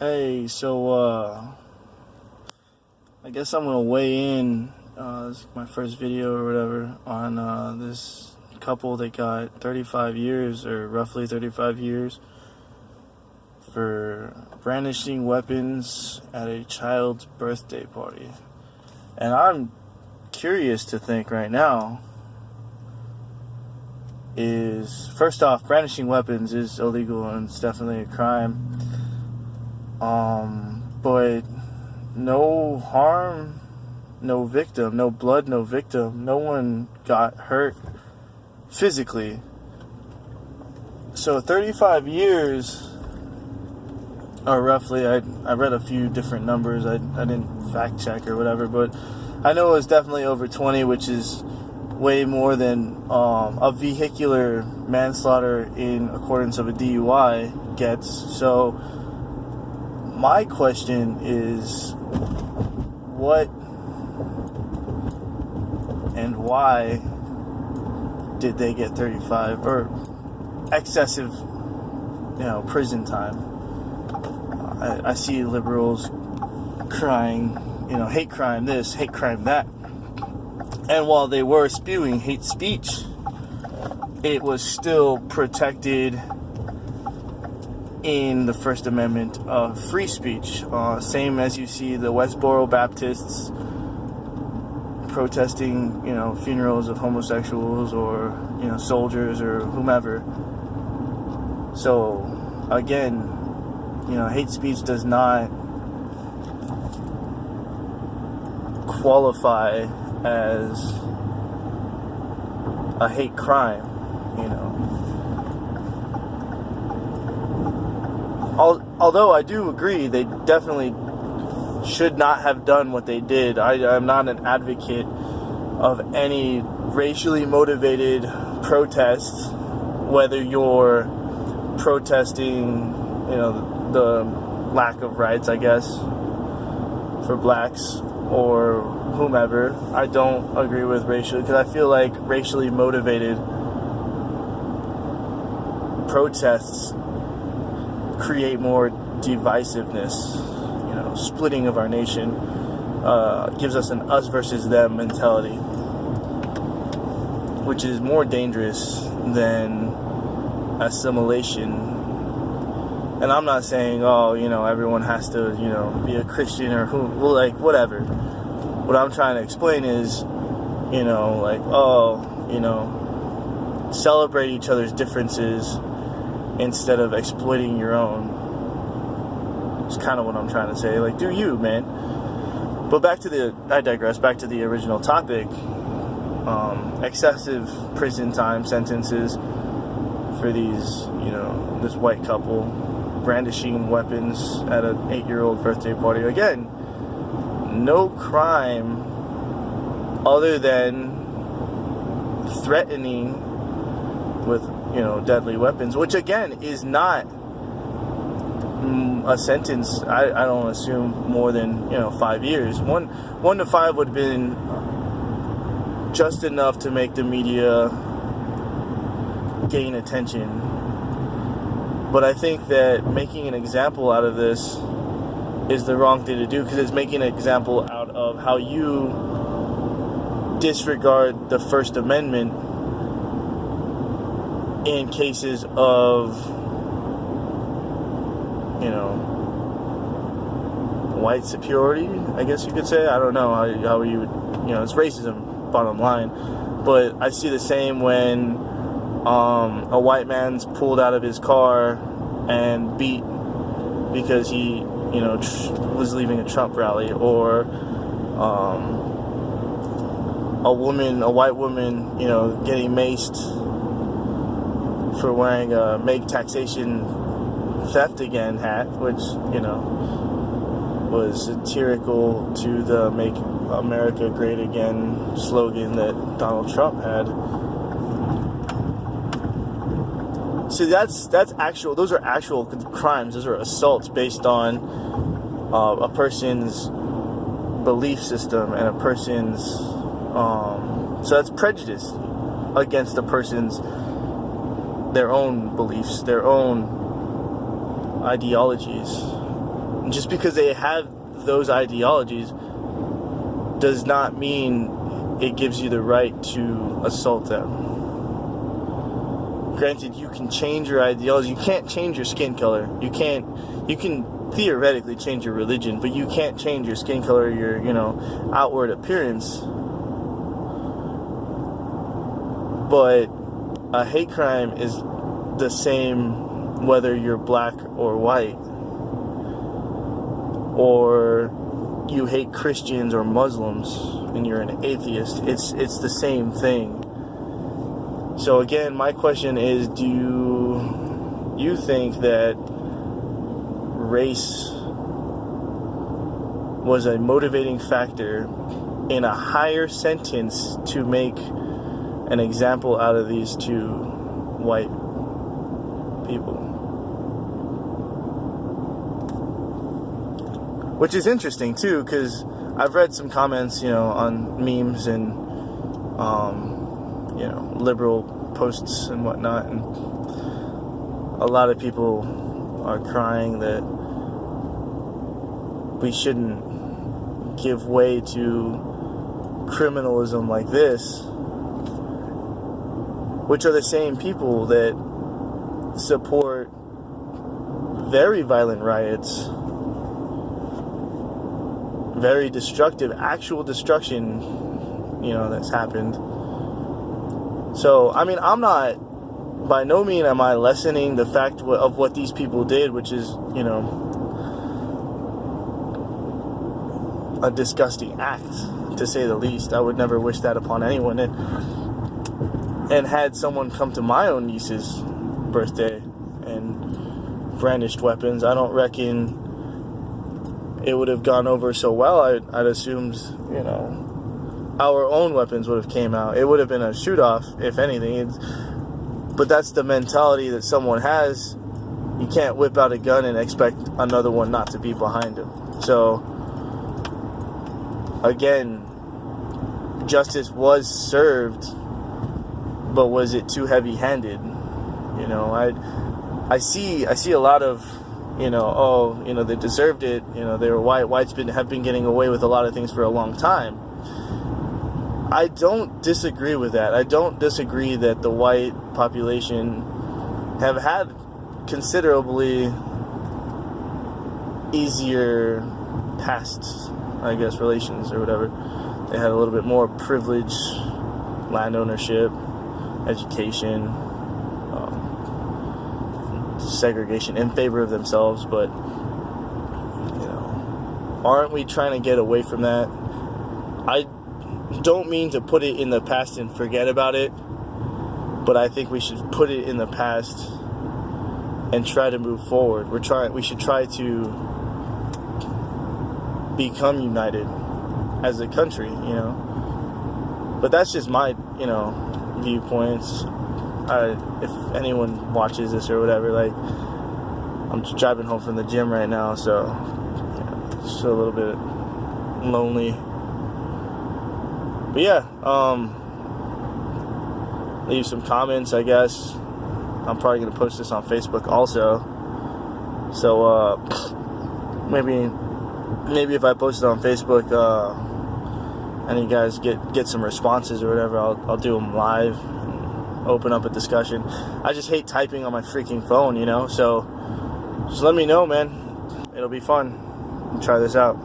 Hey, I guess I'm gonna weigh in. This is my first video or whatever on this couple that got 35 years, or roughly 35 years, for brandishing weapons at a child's birthday party. And I'm curious to think right now is, first off, brandishing weapons is illegal and it's definitely a crime. But no harm, no victim, no blood, no victim. No one got hurt physically. So 35 years, or roughly, I read a few different numbers. I didn't fact check or whatever, but I know it was definitely over 20, which is way more than a vehicular manslaughter in accordance of a DUI gets. So my question is, what and why did they get 35 or excessive, prison time? I see liberals crying, hate crime this, hate crime that. And while they were spewing hate speech, it was still protected in the First Amendment of free speech. Same as you see the Westboro Baptists protesting, funerals of homosexuals or, soldiers or whomever. So, again, hate speech does not qualify as a hate crime, Although I do agree they definitely should not have done what they did. I'm not an advocate of any racially motivated protests, whether you're protesting, the lack of rights, I guess, for blacks or whomever. I don't agree with racially, because I feel like racially motivated protests create more divisiveness, splitting of our nation, gives us an us versus them mentality, which is more dangerous than assimilation. And I'm not saying, everyone has to, be a Christian or whatever. What I'm trying to explain is, celebrate each other's differences instead of exploiting your own. It's kind of what I'm trying to say. Do you, man? But I digress, back to the original topic. Excessive prison time sentences for these, this white couple brandishing weapons at an 8-year-old birthday party. Again, no crime other than threatening with, deadly weapons, which again is not a sentence. I don't assume more than 5 years. 1 to 5 would have been just enough to make the media gain attention. But I think that making an example out of this is the wrong thing to do, because it's making an example out of how you disregard the First Amendment in cases of, white superiority, I guess you could say. I don't know how you would, it's racism, bottom line. But I see the same when a white man's pulled out of his car and beat because he, was leaving a Trump rally, or a white woman, getting maced for wearing a Make Taxation Theft Again hat, which, was satirical to the Make America Great Again slogan that Donald Trump had. So that's actual, those are actual crimes. Those are assaults based on a person's belief system and a person's, so that's prejudice against a person's, their own beliefs, their own ideologies. Just because they have those ideologies does not mean it gives you the right to assault them. Granted, you can change your ideology. You can't change your skin color. You can theoretically change your religion, but you can't change your skin color, your, outward appearance. But a hate crime is the same whether you're black or white, or you hate Christians or Muslims and you're an atheist. It's the same thing. So again, my question is, do you think that race was a motivating factor in a higher sentence to make an example out of these two white people? Which is interesting too, because I've read some comments, on memes and liberal posts and whatnot, and a lot of people are crying that we shouldn't give way to criminalism like this, which are the same people that support very violent riots, very destructive, actual destruction, that's happened. So, I'm not, by no means am I lessening the fact of what these people did, which is, a disgusting act, to say the least. I would never wish that upon anyone. And had someone come to my own niece's birthday and brandished weapons, I don't reckon it would have gone over so well. I'd assumed, our own weapons would have came out. It would have been a shoot-off, if anything. But that's the mentality that someone has. You can't whip out a gun and expect another one not to be behind him. So, again, justice was served, but was it too heavy-handed? I see a lot of, they deserved it. They were white. Whites have been getting away with a lot of things for a long time. I don't disagree with that. I don't disagree that the white population have had considerably easier past, relations or whatever. They had a little bit more privilege, land ownership, education, segregation in favor of themselves. But, aren't we trying to get away from that? I don't mean to put it in the past and forget about it, but I think we should put it in the past and try to move forward. We should try to become united as a country, But that's just my, viewpoints. If anyone watches this or whatever, I'm just driving home from the gym right now, so it's a little bit lonely. But yeah, leave some comments, I guess. I'm probably going to post this on Facebook also. So, maybe if I post it on Facebook, and you guys get some responses or whatever, I'll do them live and open up a discussion. I just hate typing on my freaking phone, so just let me know, man. It'll be fun. Try this out.